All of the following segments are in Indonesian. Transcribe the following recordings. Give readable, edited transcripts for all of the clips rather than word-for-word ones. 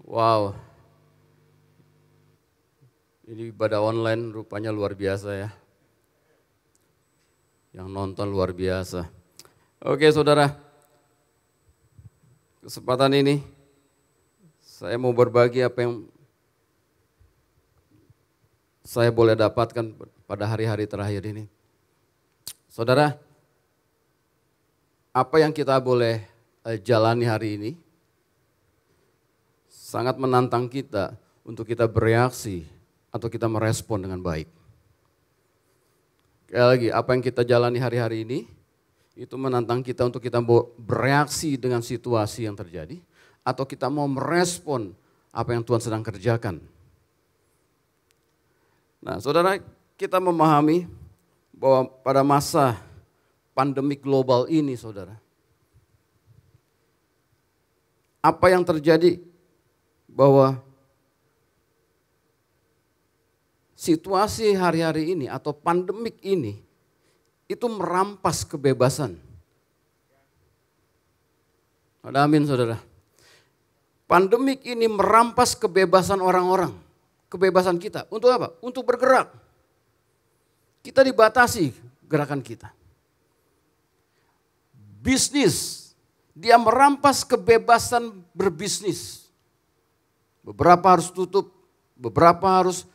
Wow, ini ibadah online rupanya luar biasa ya. Yang nonton luar biasa. Oke saudara, kesempatan ini saya mau berbagi apa yang saya boleh dapatkan pada hari-hari terakhir ini. Saudara, apa yang kita boleh jalani hari ini sangat menantang kita untuk kita bereaksi atau kita merespon dengan baik. Sekali lagi, apa yang kita jalani hari-hari ini itu menantang kita untuk kita bereaksi dengan situasi yang terjadi atau kita mau merespon apa yang Tuhan sedang kerjakan. Nah, saudara, kita memahami bahwa pada masa pandemi global ini, saudara, apa yang terjadi bahwa situasi hari-hari ini atau pandemik ini itu merampas kebebasan. Ada amin saudara. Pandemik ini merampas kebebasan orang-orang. Kebebasan kita. Untuk apa? Untuk bergerak. Kita dibatasi gerakan kita. Bisnis. Dia merampas kebebasan berbisnis. Beberapa harus tutup. Beberapa harus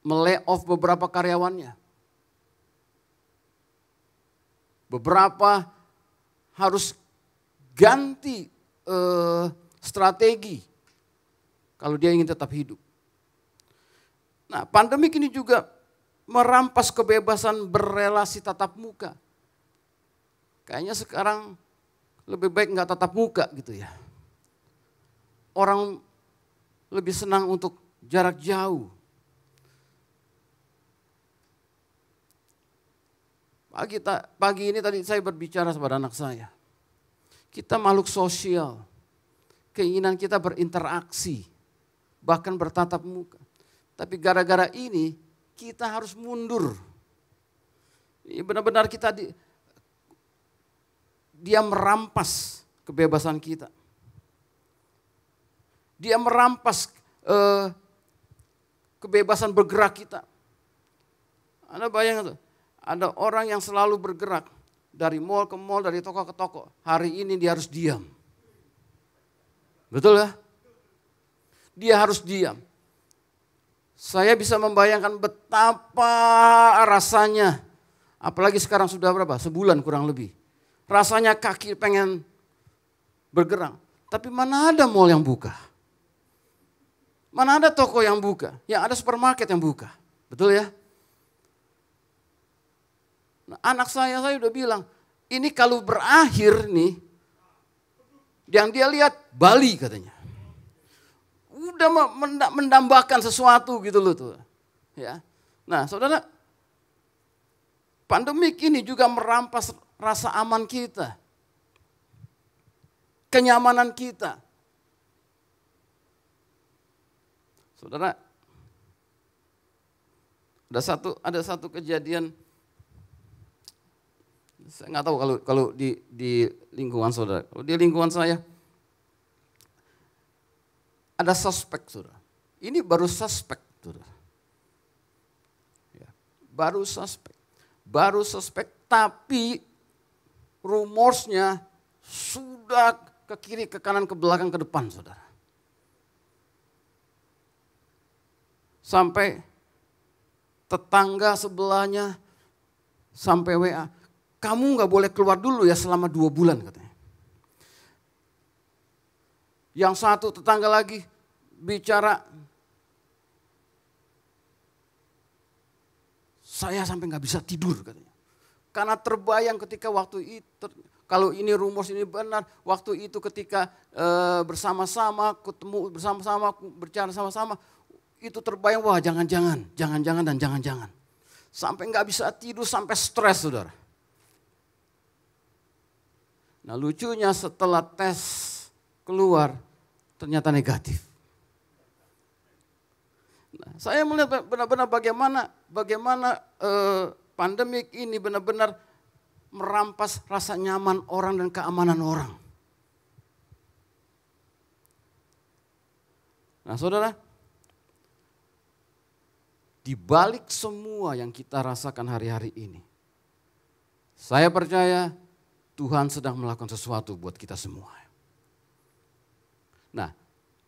melay-off beberapa karyawannya. Beberapa harus ganti strategi kalau dia ingin tetap hidup. Nah, pandemik ini juga merampas kebebasan berrelasi tatap muka. Kayaknya sekarang lebih baik nggak tatap muka gitu ya. Orang lebih senang untuk jarak jauh. Pagi ini tadi saya berbicara kepada anak saya. Kita makhluk sosial. Keinginan kita berinteraksi. Bahkan bertatap muka. Tapi gara-gara ini kita harus mundur. Benar-benar dia merampas kebebasan kita. Dia merampas kebebasan bergerak kita. Anda bayangkan tuh. Ada orang yang selalu bergerak dari mall ke mall, dari toko ke toko. Hari ini dia harus diam. Betul ya? Dia harus diam. Saya bisa membayangkan betapa rasanya. Apalagi sekarang sudah berapa? Sebulan kurang lebih. Rasanya kaki pengen bergerak. Tapi mana ada mall yang buka? Mana ada toko yang buka? Yang ada supermarket yang buka. Betul ya? Nah, anak saya udah bilang, ini kalau berakhir nih, yang dia lihat Bali katanya. Udah mendambakan sesuatu gitu loh tuh. Ya. Nah saudara, pandemik ini juga merampas rasa aman kita. Kenyamanan kita. Saudara, ada satu kejadian. Saya nggak tahu kalau di lingkungan saudara. Kalau di lingkungan saya ada suspek saudara. Ini baru suspek saudara. Ya, baru suspek tapi rumorsnya sudah ke kiri, ke kanan, ke belakang, ke depan saudara. Sampai tetangga sebelahnya sampai WA. Kamu nggak boleh keluar dulu ya selama 2 bulan katanya. Yang satu tetangga lagi bicara, saya sampai nggak bisa tidur katanya. Karena terbayang ketika waktu itu, kalau ini rumors ini benar, waktu itu ketika bersama-sama, ketemu bersama-sama, berbicara sama-sama, itu terbayang wah jangan-jangan dan jangan-jangan. Sampai nggak bisa tidur, sampai stres saudara. Nah lucunya setelah tes keluar ternyata negatif. Nah, saya melihat benar-benar bagaimana pandemik ini benar-benar merampas rasa nyaman orang dan keamanan orang. Nah saudara, di balik semua yang kita rasakan hari-hari ini, saya percaya Tuhan sedang melakukan sesuatu buat kita semua. Nah,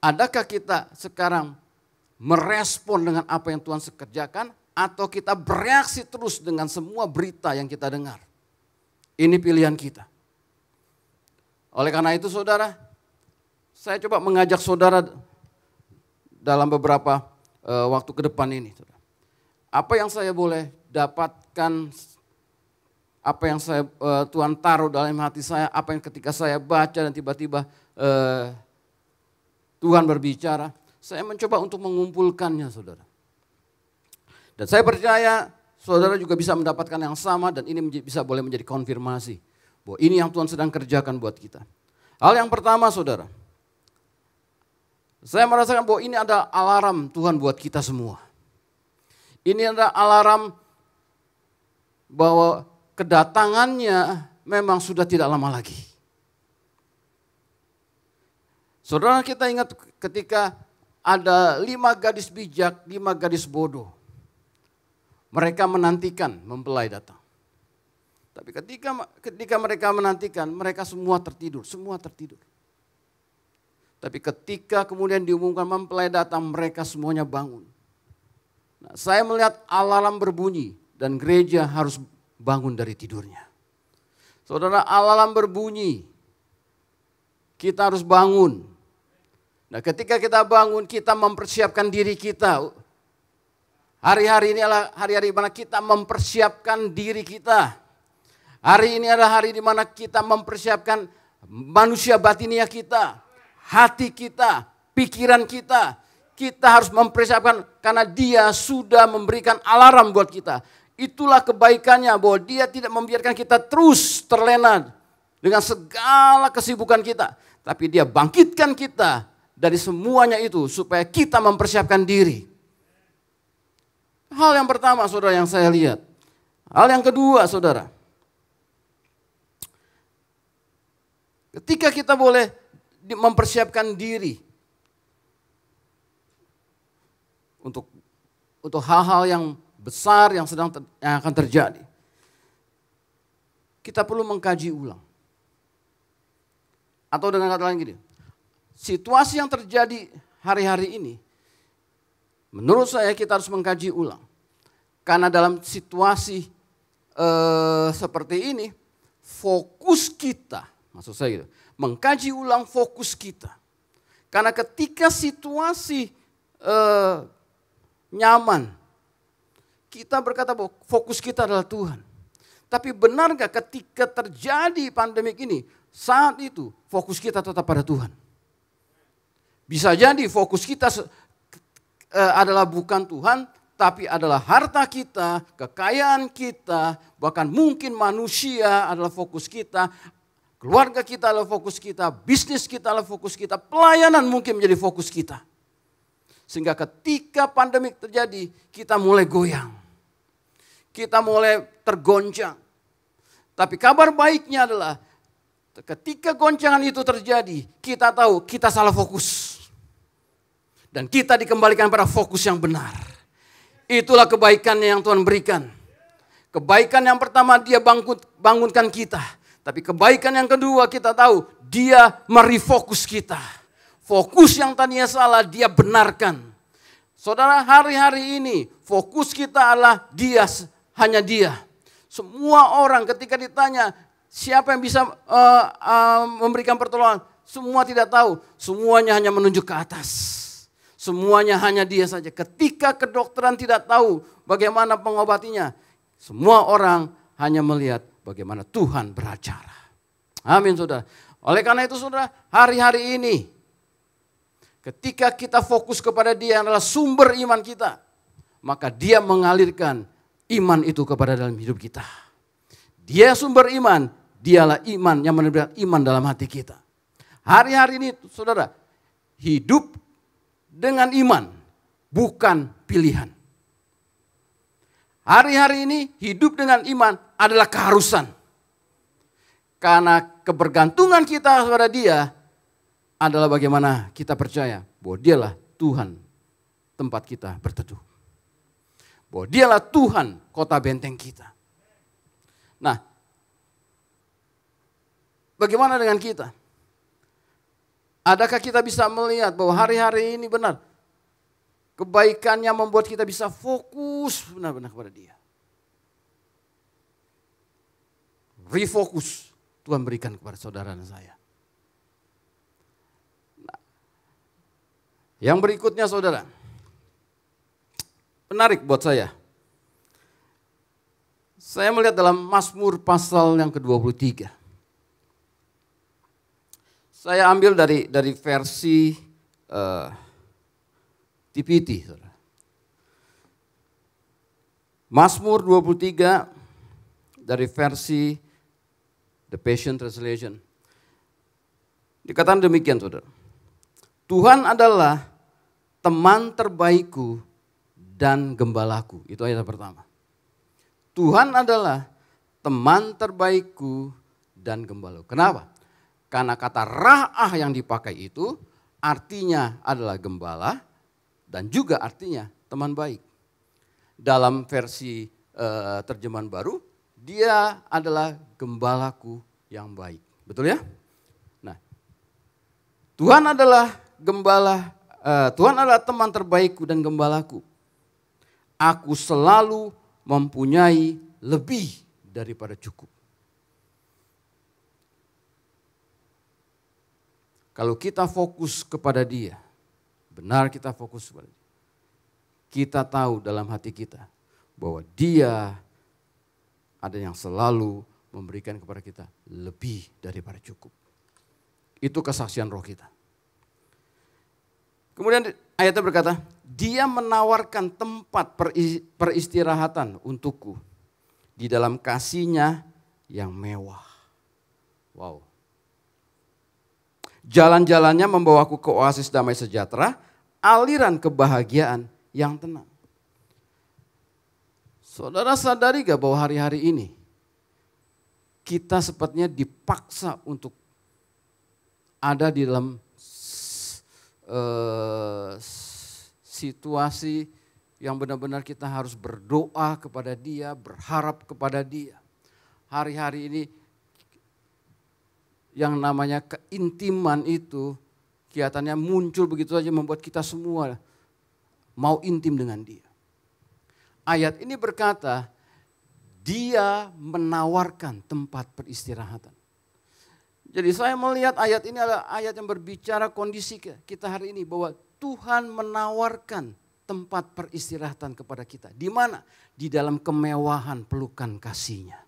adakah kita sekarang merespon dengan apa yang Tuhan kerjakan, atau kita bereaksi terus dengan semua berita yang kita dengar? Ini pilihan kita. Oleh karena itu saudara, saya coba mengajak saudara dalam beberapa waktu ke depan ini. Apa yang saya boleh dapatkan, apa yang Tuhan taruh dalam hati saya, apa yang ketika saya baca dan tiba-tiba Tuhan berbicara, saya mencoba untuk mengumpulkannya saudara. Dan saya percaya saudara juga bisa mendapatkan yang sama, dan ini boleh menjadi konfirmasi bahwa ini yang Tuhan sedang kerjakan buat kita. Hal yang pertama saudara, saya merasakan bahwa ini ada alarm Tuhan buat kita semua. Ini ada alarm bahwa kedatangannya memang sudah tidak lama lagi. Saudara, kita ingat ketika ada 5 gadis bijak, 5 gadis bodoh. Mereka menantikan mempelai datang. Tapi ketika mereka menantikan, mereka semua tertidur. Tapi ketika kemudian diumumkan mempelai datang, mereka semuanya bangun. Nah, saya melihat alarm berbunyi dan gereja harus bangun dari tidurnya. Saudara, alarm berbunyi, kita harus bangun. Nah, ketika kita bangun, kita mempersiapkan diri kita. Hari-hari ini adalah hari-hari di mana kita mempersiapkan diri kita. Hari ini adalah hari di mana kita mempersiapkan manusia batinia kita, hati kita, pikiran kita. Kita harus mempersiapkan karena Dia sudah memberikan alarm buat kita. Itulah kebaikannya, bahwa Dia tidak membiarkan kita terus terlena dengan segala kesibukan kita. Tapi Dia bangkitkan kita dari semuanya itu supaya kita mempersiapkan diri. Hal yang pertama saudara yang saya lihat. Hal yang kedua saudara, ketika kita boleh mempersiapkan diri untuk hal-hal yang besar yang akan terjadi, kita perlu mengkaji ulang. Atau dengan kata lain gini, situasi yang terjadi hari-hari ini, menurut saya kita harus mengkaji ulang. Karena dalam situasi seperti ini, fokus kita, maksud saya gitu, mengkaji ulang fokus kita. Karena ketika situasi nyaman, kita berkata bahwa fokus kita adalah Tuhan. Tapi benar gak ketika terjadi pandemik ini, saat itu fokus kita tetap pada Tuhan? Bisa jadi fokus kita adalah bukan Tuhan, tapi adalah harta kita, kekayaan kita, bahkan mungkin manusia adalah fokus kita, keluarga kita adalah fokus kita, bisnis kita adalah fokus kita, pelayanan mungkin menjadi fokus kita. Sehingga ketika pandemik terjadi, kita mulai goyang. Kita mulai tergoncang. Tapi kabar baiknya adalah ketika goncangan itu terjadi, kita tahu kita salah fokus. Dan kita dikembalikan pada fokus yang benar. Itulah kebaikannya yang Tuhan berikan. Kebaikan yang pertama Dia bangunkan kita. Tapi kebaikan yang kedua kita tahu Dia merefokus kita. Fokus yang tadinya salah Dia benarkan. Saudara, hari-hari ini fokus kita adalah Dia, hanya Dia. Semua orang ketika ditanya siapa yang bisa memberikan pertolongan, semua tidak tahu. Semuanya hanya menunjuk ke atas. Semuanya hanya Dia saja. Ketika kedokteran tidak tahu bagaimana pengobatinya, semua orang hanya melihat bagaimana Tuhan beracara. Amin saudara. Oleh karena itu saudara, hari-hari ini ketika kita fokus kepada Dia yang adalah sumber iman kita, maka Dia mengalirkan iman itu kepada dalam hidup kita. Dia sumber iman, Dialah iman yang memberikan iman dalam hati kita. Hari-hari ini saudara, hidup dengan iman bukan pilihan. Hari-hari ini hidup dengan iman adalah keharusan. Karena kebergantungan kita kepada Dia adalah bagaimana kita percaya bahwa Dialah Tuhan tempat kita berteduh. Bahwa dialah Tuhan kota benteng kita. Nah, bagaimana dengan kita? Adakah kita bisa melihat bahwa hari-hari ini benar kebaikannya membuat kita bisa fokus benar-benar kepada Dia? Refocus Tuhan berikan kepada saudara dan saya. Nah, yang berikutnya saudara, menarik buat saya. Saya melihat dalam Mazmur pasal yang ke-23. Saya ambil dari versi TPT. Saudara. Mazmur 23 dari versi The Passion Translation. Dikatakan demikian saudara. Tuhan adalah teman terbaikku dan gembalaku. Itu ayat pertama. Tuhan adalah teman terbaikku dan gembalaku. Kenapa? Karena kata ra'ah yang dipakai itu artinya adalah gembala dan juga artinya teman baik. Dalam versi terjemahan baru, dia adalah gembalaku yang baik. Betul ya? Nah, Tuhan adalah Tuhan adalah teman terbaikku dan gembalaku. Aku selalu mempunyai lebih daripada cukup. Kalau kita fokus kepada Dia, benar kita fokus kepada Dia, kita tahu dalam hati kita bahwa Dia ada yang selalu memberikan kepada kita lebih daripada cukup. Itu kesaksian roh kita. Kemudian ayatnya berkata, Dia menawarkan tempat peristirahatan untukku di dalam kasih-Nya yang mewah. Wow. Jalan-jalannya membawaku ke oasis damai sejahtera, aliran kebahagiaan yang tenang. Saudara sadari gak bahwa hari-hari ini kita sepertinya dipaksa untuk ada di dalam situasi yang benar-benar kita harus berdoa kepada Dia, berharap kepada Dia. Hari-hari ini yang namanya keintiman itu kelihatannya muncul begitu saja membuat kita semua mau intim dengan Dia. Ayat ini berkata, Dia menawarkan tempat peristirahatan. Jadi saya melihat ayat ini adalah ayat yang berbicara kondisi kita hari ini bahwa Tuhan menawarkan tempat peristirahatan kepada kita. Di mana? Di dalam kemewahan pelukan kasih-Nya.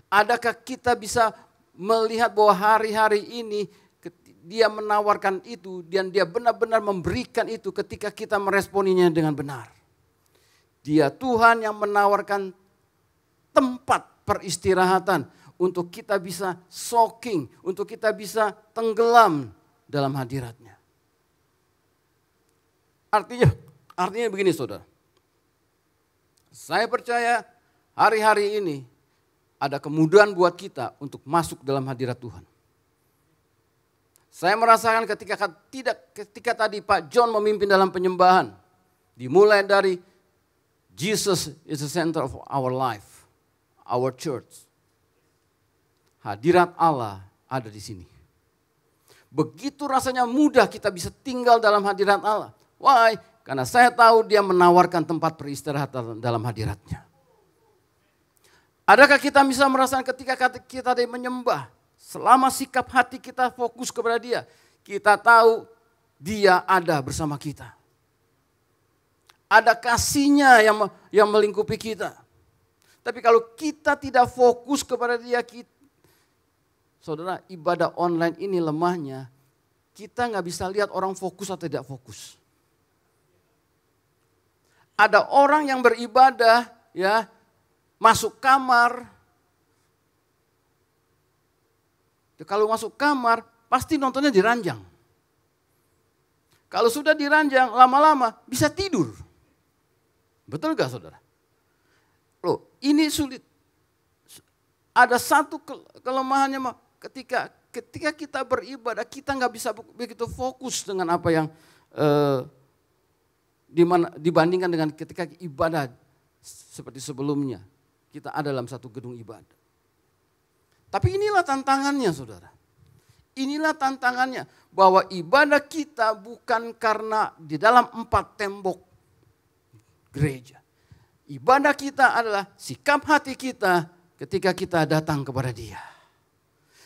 Adakah kita bisa melihat bahwa hari-hari ini Dia menawarkan itu dan Dia benar-benar memberikan itu ketika kita meresponinya dengan benar. Dia Tuhan yang menawarkan tempat peristirahatan untuk kita bisa soaking, untuk kita bisa tenggelam dalam hadirat-Nya. Artinya begini saudara. Saya percaya hari-hari ini ada kemudahan buat kita untuk masuk dalam hadirat Tuhan. Saya merasakan ketika tadi Pak John memimpin dalam penyembahan, dimulai dari Jesus is the center of our life, our church. Hadirat Allah ada di sini. Begitu rasanya mudah kita bisa tinggal dalam hadirat Allah. Why? Karena saya tahu Dia menawarkan tempat peristirahatan dalam hadirat-Nya. Adakah kita bisa merasakan ketika kita menyembah, selama sikap hati kita fokus kepada Dia, kita tahu Dia ada bersama kita. Ada kasih-Nya yang melingkupi kita. Tapi kalau kita tidak fokus kepada Dia, saudara, ibadah online ini lemahnya, kita nggak bisa lihat orang fokus atau tidak fokus. Ada orang yang beribadah, ya, masuk kamar. Kalau masuk kamar, pasti nontonnya di ranjang. Kalau sudah di ranjang, lama-lama bisa tidur. Betul gak saudara? Loh, ini sulit. Ada satu kelemahannya ketika kita beribadah, kita nggak bisa begitu fokus dengan apa yang dibandingkan dengan ketika ibadah seperti sebelumnya. Kita ada dalam satu gedung ibadah. Tapi inilah tantangannya, saudara. Inilah tantangannya, bahwa ibadah kita bukan karena di dalam 4 tembok gereja. Ibadah kita adalah sikap hati kita ketika kita datang kepada Dia.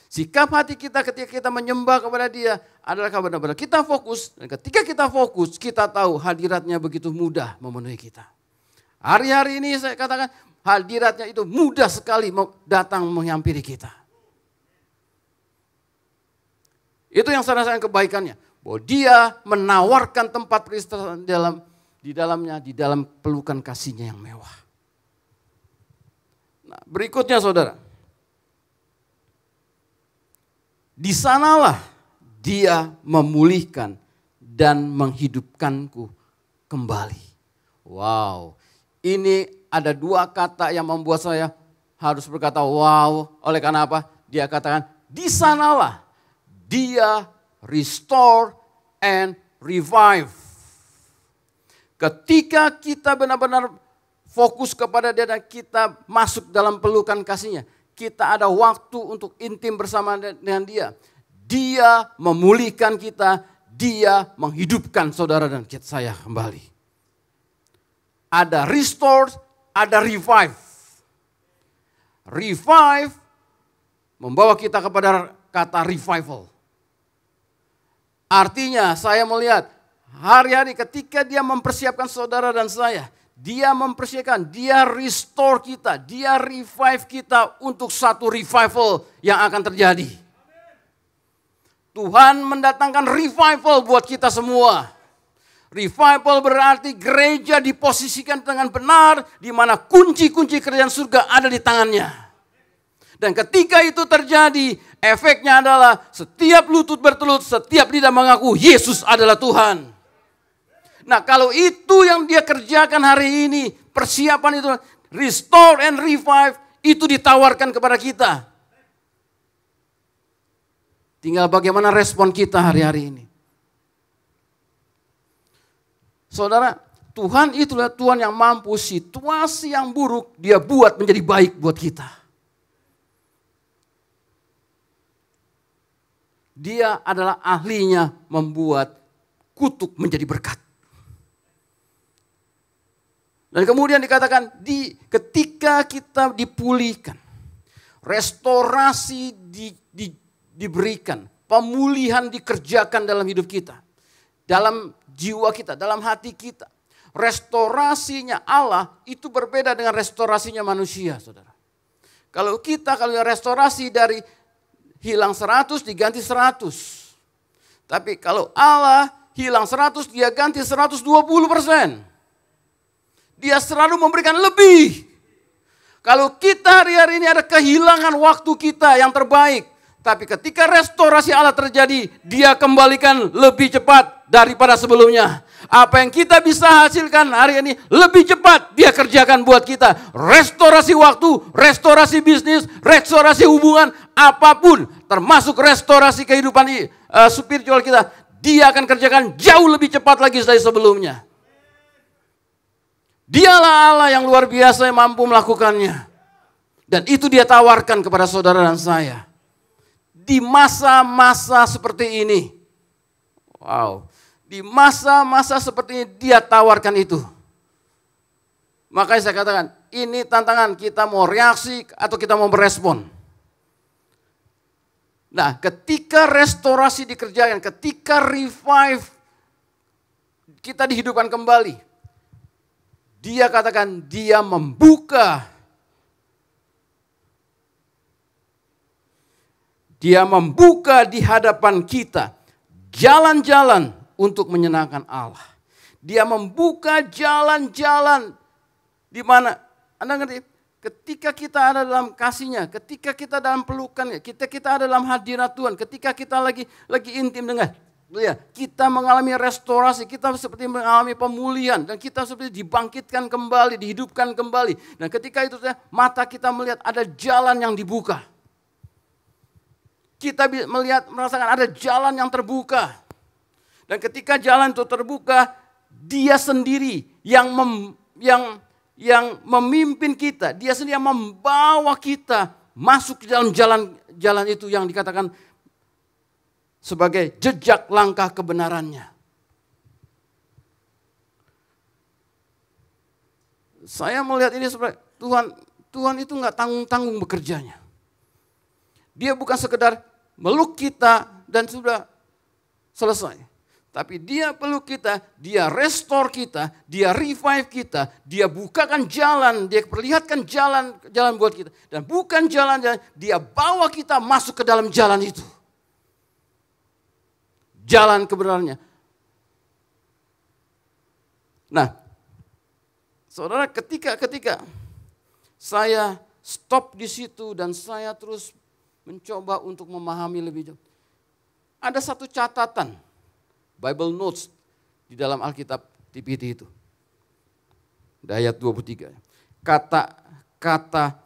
Sikap hati kita ketika kita menyembah kepada Dia adalah benar-benar kita fokus. Dan ketika kita fokus, kita tahu hadiratnya begitu mudah memenuhi kita. Hari-hari ini saya katakan hadiratnya itu mudah sekali datang menghampiri kita. Itu yang saya rasakan kebaikannya. Bahwa Dia menawarkan tempat peristirahatan di dalam pelukan kasih-Nya yang mewah. Nah, berikutnya saudara. Di sanalah Dia memulihkan dan menghidupkanku kembali. Wow, ini ada 2 kata yang membuat saya harus berkata wow. Oleh karena apa? Dia katakan di sanalah Dia restore and revive. Ketika kita benar-benar fokus kepada Dia dan kita masuk dalam pelukan kasih-Nya, kita ada waktu untuk intim bersama dengan Dia. Dia memulihkan kita, Dia menghidupkan saudara dan saya kembali. Ada restore, ada revive. Revive membawa kita kepada kata revival. Artinya saya melihat hari-hari ketika Dia mempersiapkan saudara dan saya, Dia mempersiapkan, Dia restore kita, Dia revive kita untuk satu revival yang akan terjadi. Tuhan mendatangkan revival buat kita semua. Revival berarti gereja diposisikan dengan benar, di mana kunci-kunci kerajaan surga ada di tangannya. Dan ketika itu terjadi, efeknya adalah setiap lutut bertelut, setiap lidah mengaku Yesus adalah Tuhan. Nah, kalau itu yang Dia kerjakan hari ini, persiapan itu, restore and revive, itu ditawarkan kepada kita. Tinggal bagaimana respon kita hari-hari ini. Saudara, Tuhan itulah Tuhan yang mampu situasi yang buruk Dia buat menjadi baik buat kita. Dia adalah ahlinya membuat kutuk menjadi berkat. Dan kemudian dikatakan ketika kita dipulihkan, restorasi diberikan, pemulihan dikerjakan dalam hidup kita, dalam jiwa kita, dalam hati kita. Restorasinya Allah itu berbeda dengan restorasinya manusia, saudara. Kalau restorasi dari hilang 100 diganti 100. Tapi kalau Allah hilang 100 dia ganti 120%. Dia selalu memberikan lebih. Kalau kita hari-hari ini ada kehilangan waktu kita yang terbaik. Tapi ketika restorasi Allah terjadi, Dia kembalikan lebih cepat daripada sebelumnya. Apa yang kita bisa hasilkan hari ini lebih cepat Dia kerjakan buat kita. Restorasi waktu, restorasi bisnis, restorasi hubungan, apapun. Termasuk restorasi kehidupan spiritual kita. Dia akan kerjakan jauh lebih cepat lagi dari sebelumnya. Dialah Allah yang luar biasa yang mampu melakukannya. Dan itu Dia tawarkan kepada saudara dan saya. Di masa-masa seperti ini. Wow. Di masa-masa seperti ini Dia tawarkan itu. Makanya saya katakan, ini tantangan, kita mau reaksi atau kita mau berespon. Nah, ketika restorasi dikerjakan, ketika revive kita dihidupkan kembali. Dia katakan Dia membuka. Dia membuka di hadapan kita jalan-jalan untuk menyenangkan Allah. Dia membuka jalan-jalan di mana, Anda ngerti? Ketika kita ada dalam kasih-Nya, ketika kita dalam pelukan-Nya, kita ada dalam hadirat Tuhan, ketika kita lagi intim dengan Dia, kita mengalami restorasi, kita seperti mengalami pemulihan, dan kita seperti dibangkitkan kembali, dihidupkan kembali. Dan ketika itu mata kita melihat ada jalan yang dibuka. Kita melihat, merasakan ada jalan yang terbuka. Dan ketika jalan itu terbuka, dia sendiri yang memimpin kita. Dia sendiri yang membawa kita masuk ke dalam jalan itu yang dikatakan sebagai jejak langkah kebenarannya. Saya melihat ini sebagai Tuhan itu nggak tanggung-tanggung bekerjanya. Dia bukan sekedar meluk kita dan sudah selesai. Tapi dia peluk kita, dia restore kita, dia revive kita, dia bukakan jalan, dia perlihatkan jalan buat kita. Dan bukan jalan-jalan, dia bawa kita masuk ke dalam jalan itu. Jalan kebenarannya. Nah, saudara, ketika saya stop di situ dan saya terus mencoba untuk memahami lebih jauh. Ada satu catatan, Bible Notes di dalam Alkitab TPT itu. Di ayat 23. Kata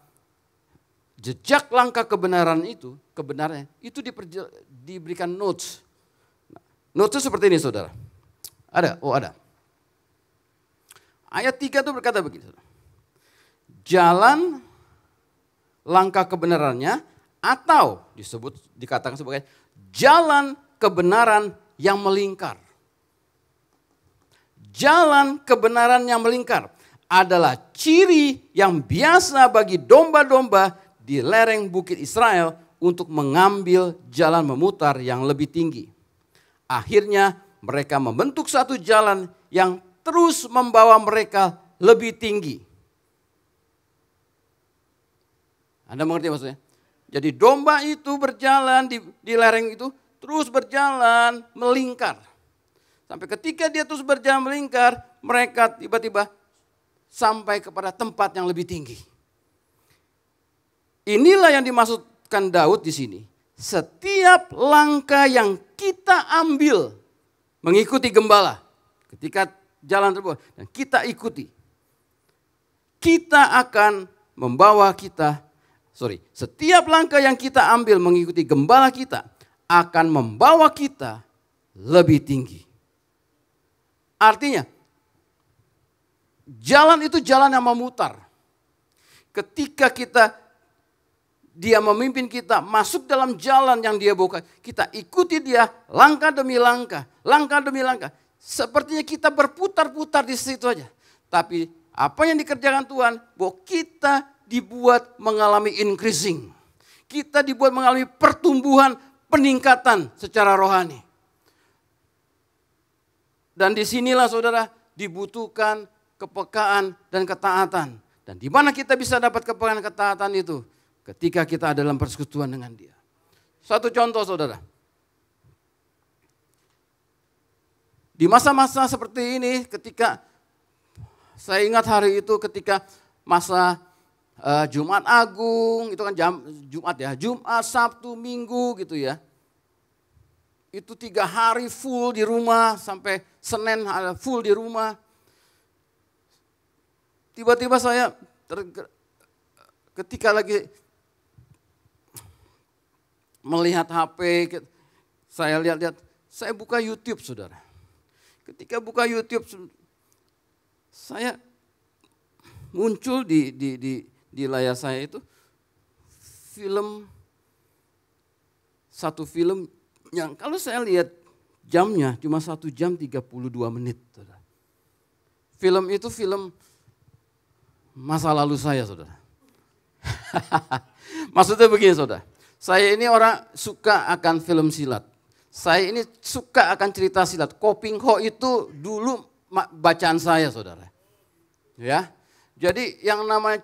jejak langkah kebenaran itu diberikan notes. Notes itu seperti ini, saudara. Ada? Oh, ada. Ayat 3 itu berkata begini. Jalan langkah kebenarannya atau dikatakan sebagai jalan kebenaran yang melingkar. Jalan kebenaran yang melingkar adalah ciri yang biasa bagi domba-domba di lereng Bukit Israel untuk mengambil jalan memutar yang lebih tinggi. Akhirnya mereka membentuk satu jalan yang terus membawa mereka lebih tinggi. Anda mengerti maksudnya? Jadi domba itu berjalan di lereng itu terus berjalan melingkar. Sampai ketika dia terus berjalan melingkar, mereka tiba-tiba sampai kepada tempat yang lebih tinggi. Inilah yang dimaksudkan Daud di sini. Setiap langkah yang kita ambil mengikuti gembala. Ketika jalan terbuka dan kita ikuti. Setiap langkah yang kita ambil mengikuti gembala kita akan membawa kita lebih tinggi. Artinya, jalan itu jalan yang memutar. Ketika dia memimpin kita masuk dalam jalan yang dia buka, kita ikuti dia langkah demi langkah, langkah demi langkah. Sepertinya kita berputar-putar di situ aja. Tapi apa yang dikerjakan Tuhan, bahwa kita dibuat mengalami increasing. Kita dibuat mengalami pertumbuhan, peningkatan secara rohani. Dan disinilah saudara dibutuhkan kepekaan dan ketaatan. Dan di mana kita bisa dapat kepekaan dan ketaatan itu? Ketika kita ada dalam persekutuan dengan dia. Satu contoh saudara. Di masa-masa seperti ini ketika saya ingat hari itu ketika masa Jumat Agung, itu kan Jumat, Sabtu, Minggu gitu ya. Itu 3 hari full di rumah sampai Senin full di rumah. Tiba-tiba saya ketika lagi melihat HP, saya lihat-lihat, saya buka YouTube saudara. Ketika buka YouTube, saya muncul di layar saya itu satu film yang kalau saya lihat jamnya cuma 1 jam 32 menit. Saudara. Film itu film masa lalu saya saudara. Maksudnya begini saudara, saya ini orang suka akan film silat. Saya ini suka akan cerita silat. Ko Ping Ho itu dulu bacaan saya saudara. Ya, jadi yang namanya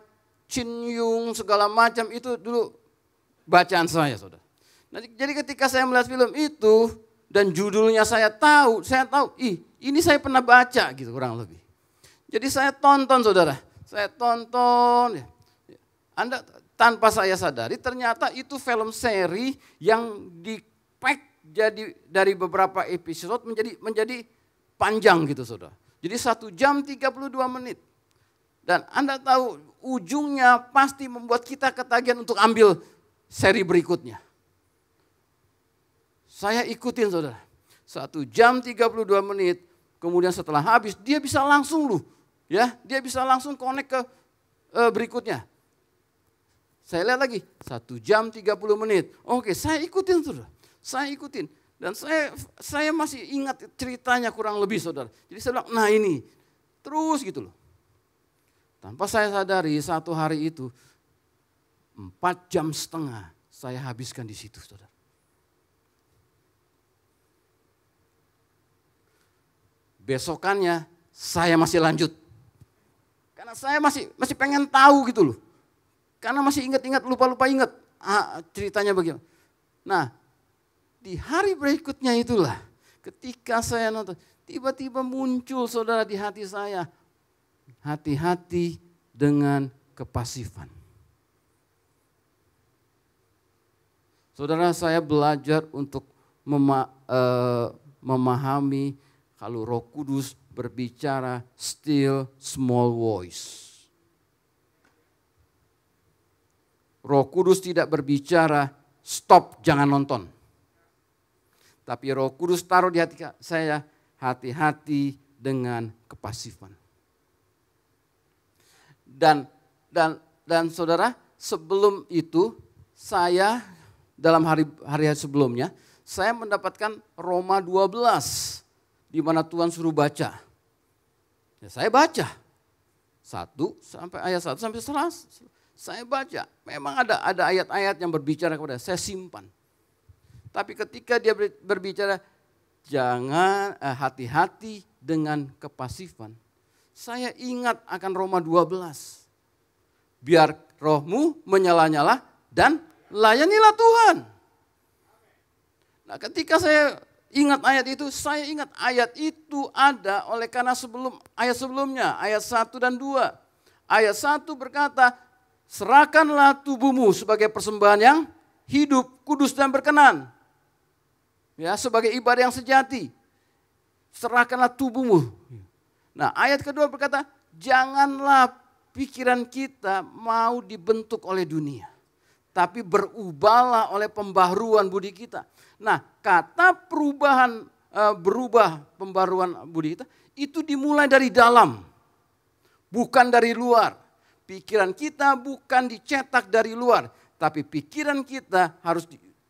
Chin Yung segala macam itu dulu bacaan saya saudara. Nah, jadi ketika saya melihat film itu dan judulnya saya tahu, ini saya pernah baca gitu kurang lebih. Jadi saya tonton saudara, saya tonton. Anda tanpa saya sadari ternyata itu film seri yang di-pack jadi dari beberapa episode menjadi panjang gitu saudara. Jadi 1 jam 32 menit. Dan Anda tahu ujungnya pasti membuat kita ketagihan untuk ambil seri berikutnya. Saya ikutin saudara. 1 jam 32 menit, kemudian setelah habis dia bisa langsung dia bisa langsung connect ke berikutnya. Saya lihat lagi, 1 jam 30 menit. Oke, saya ikutin saudara. Saya ikutin. Dan saya masih ingat ceritanya kurang lebih saudara. Jadi saya bilang, nah ini. Terus gitu loh. Tanpa saya sadari satu hari itu 4,5 jam saya habiskan di situ saudara. Besokannya saya masih lanjut. Karena saya masih pengen tahu gitu loh. Karena masih ingat-ingat, lupa-lupa ingat ceritanya bagaimana. Nah, di hari berikutnya itulah ketika saya nonton, tiba-tiba muncul saudara di hati saya, hati-hati dengan kepasifan. Saudara, saya belajar untuk memahami kalau Roh Kudus berbicara still small voice. Roh Kudus tidak berbicara stop jangan nonton. Tapi Roh Kudus taruh di hati saya, hati-hati dengan kepasifan. Dan saudara, sebelum itu saya dalam hari sebelumnya saya mendapatkan Roma 12 di mana Tuhan suruh baca. Ya, saya baca 1 sampai ayat 1 sampai 11. Saya baca. Memang ada ayat-ayat yang berbicara kepada saya simpan. Tapi ketika dia berbicara, jangan hati-hati dengan kepasifan. Saya ingat akan Roma 12. Biar rohmu menyala-nyala dan layanilah Tuhan. Nah, ketika saya ingat ayat itu, saya ingat ayat itu ada oleh karena ayat sebelumnya, ayat 1 dan 2. Ayat 1 berkata, serahkanlah tubuhmu sebagai persembahan yang hidup, kudus dan berkenan. Ya, sebagai ibadah yang sejati. Serahkanlah tubuhmu. Nah, ayat kedua berkata, janganlah pikiran kita mau dibentuk oleh dunia. Tapi berubahlah oleh pembaharuan budi kita. Nah, kata berubah pembaharuan budi kita, itu dimulai dari dalam. Bukan dari luar. Pikiran kita bukan dicetak dari luar. Tapi pikiran kita harus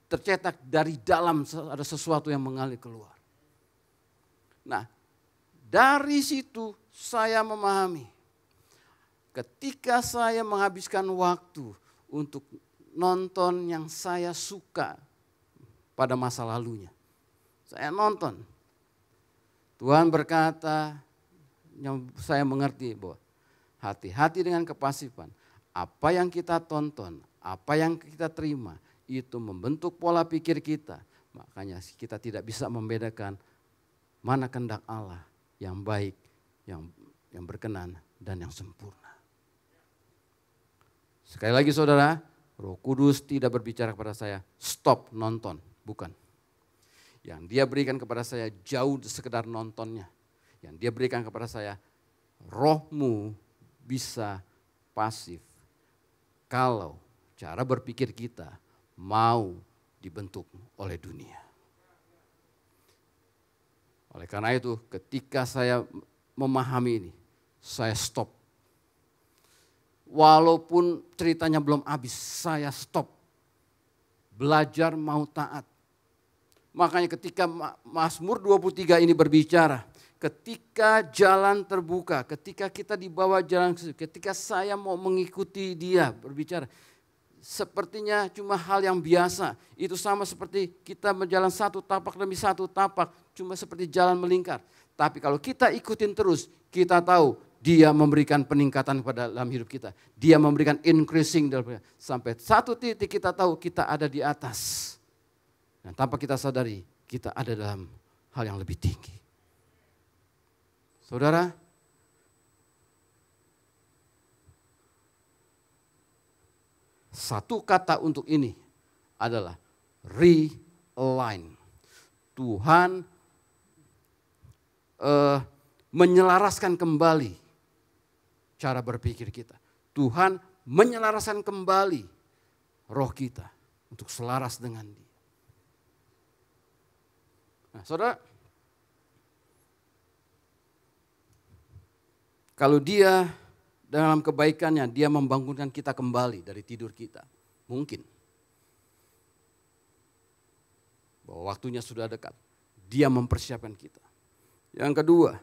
tercetak dari dalam, ada sesuatu yang mengalir keluar. Nah, dari situ saya memahami. Ketika saya menghabiskan waktu untuk nonton yang saya suka pada masa lalunya. Saya nonton. Tuhan berkata, yang saya mengerti bahwa hati-hati dengan kepasifan. Apa yang kita tonton, apa yang kita terima, itu membentuk pola pikir kita. Makanya kita tidak bisa membedakan mana kehendak Allah yang baik, yang berkenan, dan yang sempurna. Sekali lagi saudara, Roh Kudus tidak berbicara kepada saya, stop nonton, bukan. Yang dia berikan kepada saya jauh sekedar nontonnya. Yang dia berikan kepada saya, rohmu bisa pasif kalau cara berpikir kita mau dibentuk oleh dunia. Oleh karena itu ketika saya memahami ini, saya stop. Walaupun ceritanya belum habis, saya stop. Belajar mau taat. Makanya ketika Mazmur 23 ini berbicara, ketika jalan terbuka, ketika kita dibawa jalan, ketika saya mau mengikuti dia berbicara, sepertinya cuma hal yang biasa. Itu sama seperti kita berjalan satu tapak demi satu tapak, cuma seperti jalan melingkar. Tapi kalau kita ikutin terus, kita tahu dia memberikan peningkatan pada dalam hidup kita. Dia memberikan increasing sampai satu titik kita tahu kita ada di atas. Dan tanpa kita sadari, kita ada dalam hal yang lebih tinggi. Saudara, satu kata untuk ini adalah realign. Tuhan menyelaraskan kembali cara berpikir kita. Tuhan menyelaraskan kembali roh kita untuk selaras dengan Dia. Nah, saudara, Kalau dia dalam kebaikannya, dia membangunkan kita kembali dari tidur kita. Mungkin. Bahwa waktunya sudah dekat. Dia mempersiapkan kita. Yang kedua,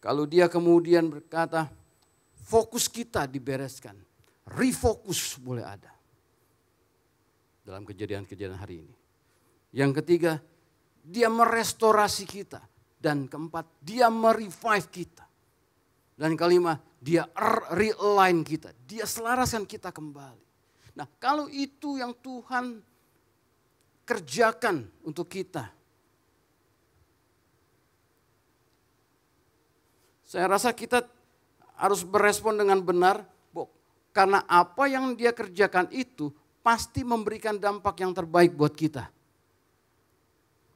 kalau dia kemudian berkata, fokus kita dibereskan. Refocus boleh ada. Dalam kejadian-kejadian hari ini. Yang ketiga, dia merestorasi kita. Dan keempat, dia merevive kita. Dan kelima, dia realign kita. Dia selaraskan kita kembali. Nah, kalau itu yang Tuhan kerjakan untuk kita. Saya rasa kita harus berespon dengan benar. Karena apa yang dia kerjakan itu pasti memberikan dampak yang terbaik buat kita.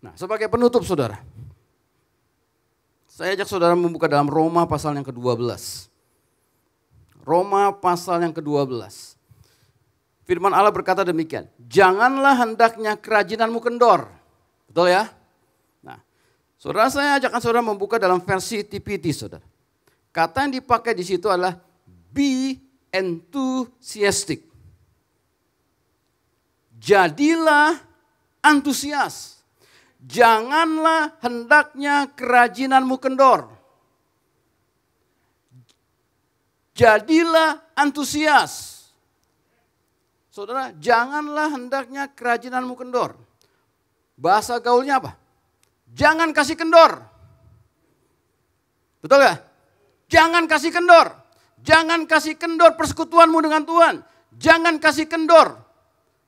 Nah, sebagai penutup saudara. Saya ajak saudara membuka dalam Roma pasal yang ke-12. Roma pasal yang ke-12. Firman Allah berkata demikian. Janganlah hendaknya kerajinanmu kendor. Betul ya? Nah, saudara saya ajakkan saudara membuka dalam versi TPT saudara. Kata yang dipakai di situ adalah be enthusiastic. Jadilah antusias. Janganlah hendaknya kerajinanmu kendor. Jadilah antusias. Saudara, janganlah hendaknya kerajinanmu kendor. Bahasa gaulnya apa? Jangan kasih kendor. Betul gak? Jangan kasih kendor. Jangan kasih kendor persekutuanmu dengan Tuhan. Jangan kasih kendor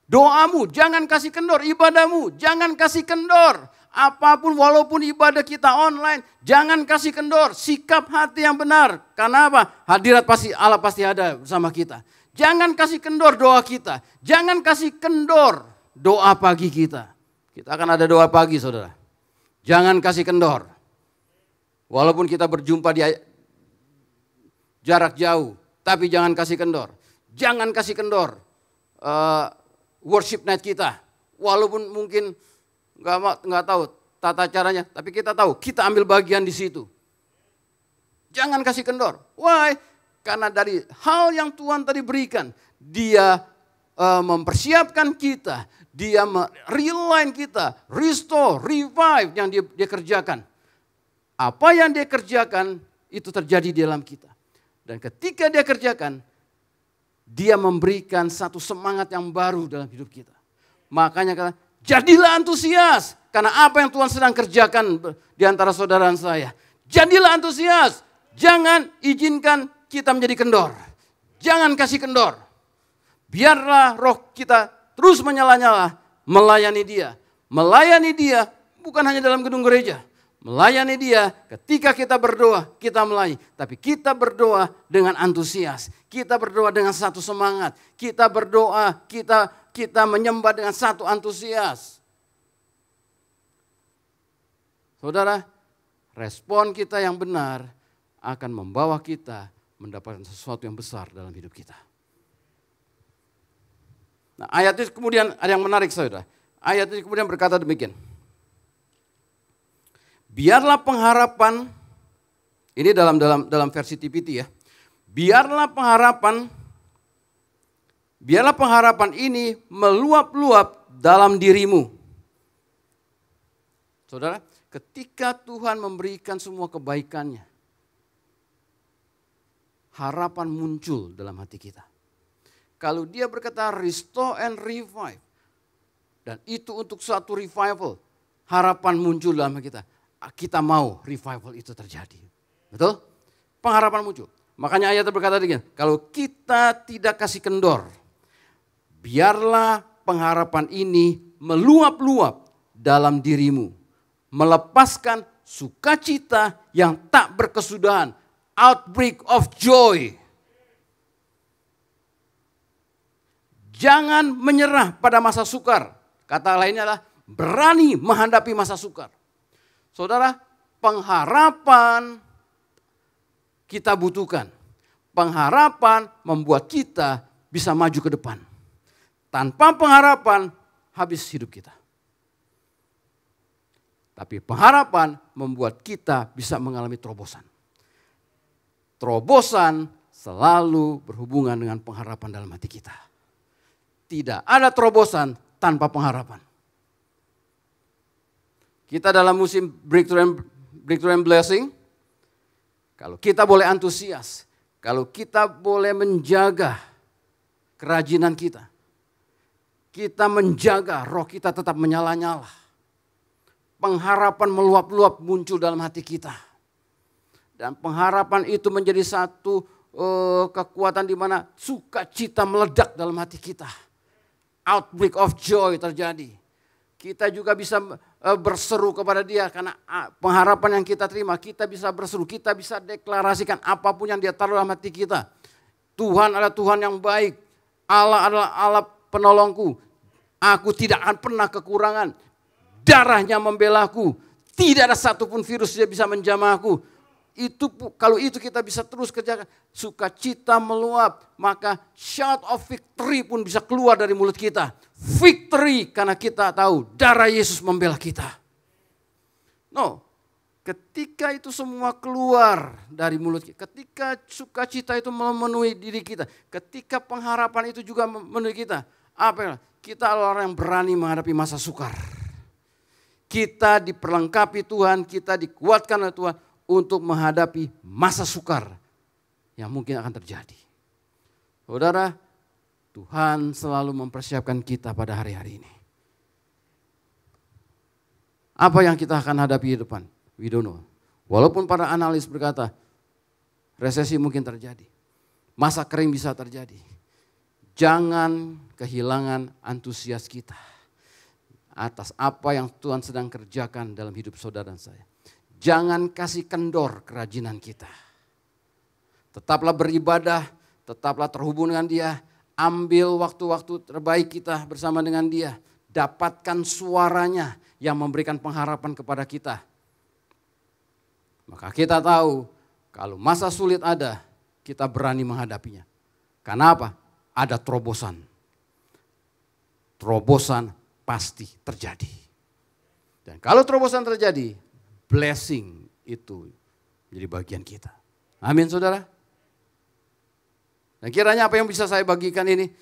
doamu, jangan kasih kendor ibadahmu, jangan kasih kendor. Apapun walaupun ibadah kita online, jangan kasih kendor. Sikap hati yang benar. Karena apa? Hadirat Allah pasti ada bersama kita. Jangan kasih kendor doa kita. Jangan kasih kendor doa pagi kita. Kita akan ada doa pagi saudara. Jangan kasih kendor. Walaupun kita berjumpa di jarak jauh, tapi jangan kasih kendor. Jangan kasih kendor worship night kita. Walaupun mungkin nggak tahu tata caranya, tapi kita tahu kita ambil bagian di situ. Jangan kasih kendor. Why? Karena dari hal yang Tuhan tadi berikan, dia mempersiapkan kita, dia realign kita, restore, revive yang dia kerjakan. Apa yang dia kerjakan itu terjadi di dalam kita. Dan ketika dia kerjakan, dia memberikan satu semangat yang baru dalam hidup kita. Makanya kata, jadilah antusias. Karena apa yang Tuhan sedang kerjakan di antara saudara dan saya. Jadilah antusias. Jangan izinkan kita menjadi kendor. Jangan kasih kendor. Biarlah roh kita terus menyala-nyala melayani dia. Melayani dia bukan hanya dalam gedung gereja. Melayani dia ketika kita berdoa, kita melayani. Tapi kita berdoa dengan antusias. Kita berdoa dengan satu semangat. Kita berdoa, kita menyembah dengan satu antusias. Saudara, respon kita yang benar akan membawa kita mendapatkan sesuatu yang besar dalam hidup kita. Nah, ayat itu kemudian ada yang menarik saudara. Ayat itu kemudian berkata demikian. Biarlah pengharapan, ini dalam versi TPT ya. Biarlah pengharapan ini meluap-luap dalam dirimu. Saudara, ketika Tuhan memberikan semua kebaikannya, harapan muncul dalam hati kita. Kalau dia berkata restore and revive, dan itu untuk suatu revival, harapan muncul dalam hati kita. Kita mau revival itu terjadi. Betul? Pengharapan muncul. Makanya ayat berkata begini, kalau kita tidak kasih kendor, biarlah pengharapan ini meluap-luap dalam dirimu. Melepaskan sukacita yang tak berkesudahan. Outbreak of joy. Jangan menyerah pada masa sukar. Kata lainnya adalah berani menghadapi masa sukar. Saudara, pengharapan kita butuhkan. Pengharapan membuat kita bisa maju ke depan. Tanpa pengharapan, habis hidup kita. Tapi pengharapan membuat kita bisa mengalami terobosan. Terobosan selalu berhubungan dengan pengharapan dalam hati kita. Tidak ada terobosan tanpa pengharapan. Kita dalam musim breakthrough and blessing, kalau kita boleh antusias, kalau kita boleh menjaga kerajinan kita menjaga roh kita tetap menyala-nyala. Pengharapan meluap-luap muncul dalam hati kita. Dan pengharapan itu menjadi satu kekuatan di mana sukacita meledak dalam hati kita. Outbreak of joy terjadi. Kita juga bisa berseru kepada Dia karena pengharapan yang kita terima, kita bisa berseru, kita bisa deklarasikan apapun yang Dia taruh dalam hati kita. Tuhan adalah Tuhan yang baik, Allah adalah Allah penolongku, aku tidak akan pernah kekurangan, darahnya membelaku, tidak ada satupun virus yang bisa menjamahku. Kalau itu kita bisa terus kerjakan, sukacita meluap, maka shout of victory pun bisa keluar dari mulut kita. Victory karena kita tahu darah Yesus membela kita. Ketika itu semua keluar dari mulut kita, ketika sukacita itu memenuhi diri kita, ketika pengharapan itu juga memenuhi kita, kita adalah orang yang berani menghadapi masa sukar. Kita diperlengkapi Tuhan, kita dikuatkan oleh Tuhan untuk menghadapi masa sukar yang mungkin akan terjadi. Saudara, Tuhan selalu mempersiapkan kita pada hari-hari ini. Apa yang kita akan hadapi di depan? We don't know. Walaupun para analis berkata, resesi mungkin terjadi. Masa kering bisa terjadi. Jangan kehilangan antusias kita atas apa yang Tuhan sedang kerjakan dalam hidup saudara dan saya. Jangan kasih kendor kerajinan kita. Tetaplah beribadah, tetaplah terhubung dengan Dia. Ambil waktu-waktu terbaik kita bersama dengan Dia. Dapatkan suaranya yang memberikan pengharapan kepada kita. Maka kita tahu kalau masa sulit ada, kita berani menghadapinya. Karena apa? Ada terobosan. Terobosan pasti terjadi. Dan kalau terobosan terjadi, blessing itu menjadi bagian kita. Amin saudara. Dan kiranya apa yang bisa saya bagikan ini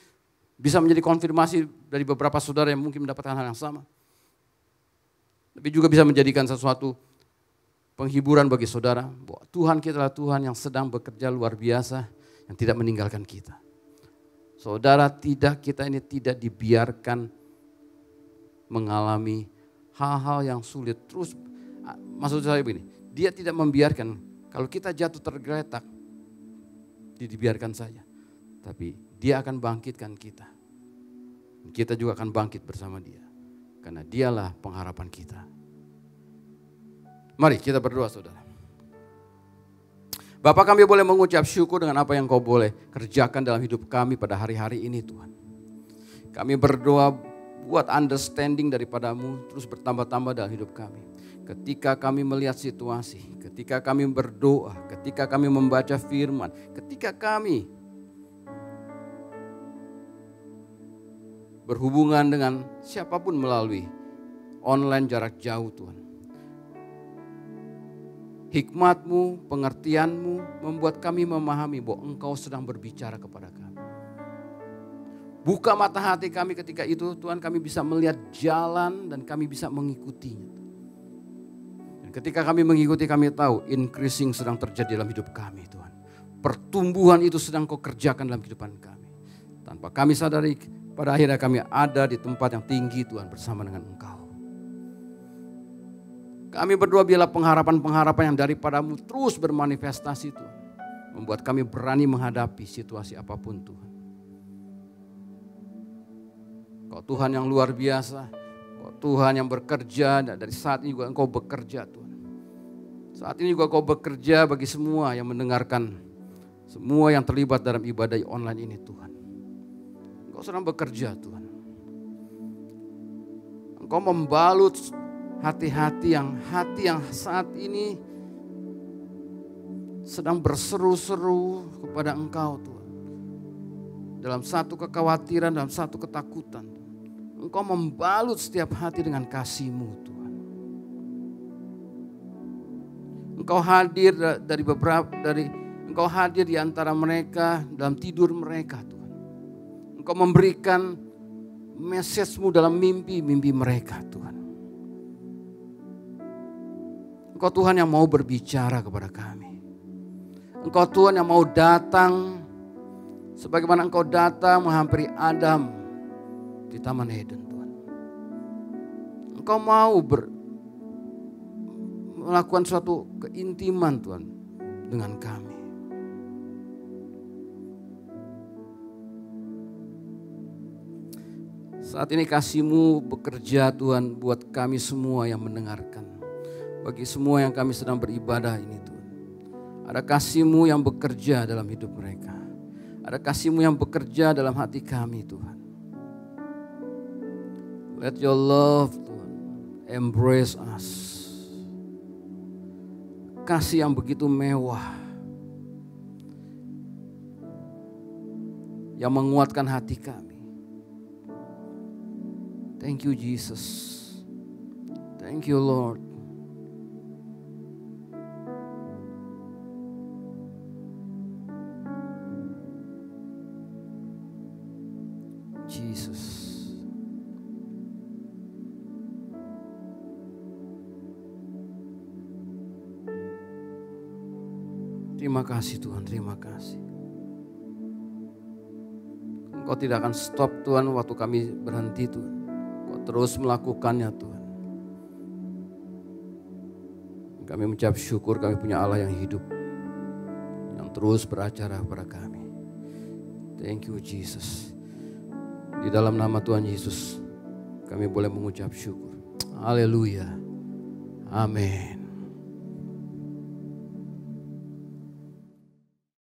bisa menjadi konfirmasi dari beberapa saudara yang mungkin mendapatkan hal yang sama. Tapi juga bisa menjadikan sesuatu penghiburan bagi saudara. Bahwa Tuhan kita adalah Tuhan yang sedang bekerja luar biasa, yang tidak meninggalkan kita. Saudara, kita ini tidak dibiarkan mengalami hal-hal yang sulit. Terus maksud saya begini, Dia tidak membiarkan kalau kita jatuh tergeletak, dibiarkan saja. Tapi Dia akan bangkitkan kita. Kita juga akan bangkit bersama Dia. Karena Dialah pengharapan kita. Mari kita berdoa saudara. Bapak, kami boleh mengucap syukur dengan apa yang Kau boleh kerjakan dalam hidup kami pada hari-hari ini Tuhan. Kami berdoa buat understanding daripada-Mu terus bertambah-tambah dalam hidup kami. Ketika kami melihat situasi, ketika kami berdoa, ketika kami membaca firman, ketika kami berhubungan dengan siapapun melalui online jarak jauh Tuhan. Hikmat-Mu, pengertian-Mu membuat kami memahami bahwa Engkau sedang berbicara kepada kami. Buka mata hati kami ketika itu Tuhan, kami bisa melihat jalan dan kami bisa mengikutinya. Dan ketika kami mengikuti, kami tahu increasing sedang terjadi dalam hidup kami Tuhan. Pertumbuhan itu sedang Kau kerjakan dalam kehidupan kami. Tanpa kami sadari, pada akhirnya kami ada di tempat yang tinggi Tuhan bersama dengan Engkau. Kami berdoa biarlah pengharapan-pengharapan yang daripada-Mu terus bermanifestasi Tuhan. Membuat kami berani menghadapi situasi apapun Tuhan. Kau Tuhan yang luar biasa. Kau Tuhan yang bekerja, dari saat ini juga Engkau bekerja Tuhan. Saat ini juga Kau bekerja bagi semua yang mendengarkan. Semua yang terlibat dalam ibadah online ini Tuhan. Engkau sedang bekerja Tuhan. Engkau membalut hati yang saat ini sedang berseru-seru kepada Engkau Tuhan. Dalam satu kekhawatiran, dalam satu ketakutan. Engkau membalut setiap hati dengan kasih-Mu Tuhan. Engkau hadir Engkau hadir di antara mereka dalam tidur mereka Tuhan. Engkau memberikan message-Mu dalam mimpi-mimpi mereka Tuhan. Engkau Tuhan yang mau berbicara kepada kami. Engkau Tuhan yang mau datang sebagaimana Engkau datang menghampiri Adam di Taman Eden Tuhan. Engkau mau melakukan suatu keintiman Tuhan dengan kami. Saat ini kasih-Mu bekerja Tuhan buat kami semua yang mendengarkan. Bagi semua yang kami sedang beribadah ini Tuhan. Ada kasih-Mu yang bekerja dalam hidup mereka. Ada kasih-Mu yang bekerja dalam hati kami Tuhan. Let your love Tuhan embrace us. Kasih yang begitu mewah. Yang menguatkan hati kami. Thank you Jesus. Thank you Lord. Jesus. Terima kasih Tuhan, terima kasih. Engkau tidak akan stop Tuhan waktu kami berhenti Tuhan. Terus melakukannya Tuhan. Kami mengucap syukur kami punya Allah yang hidup. Yang terus beracara kepada kami. Thank you Jesus. Di dalam nama Tuhan Yesus kami boleh mengucap syukur. Haleluya. Amin.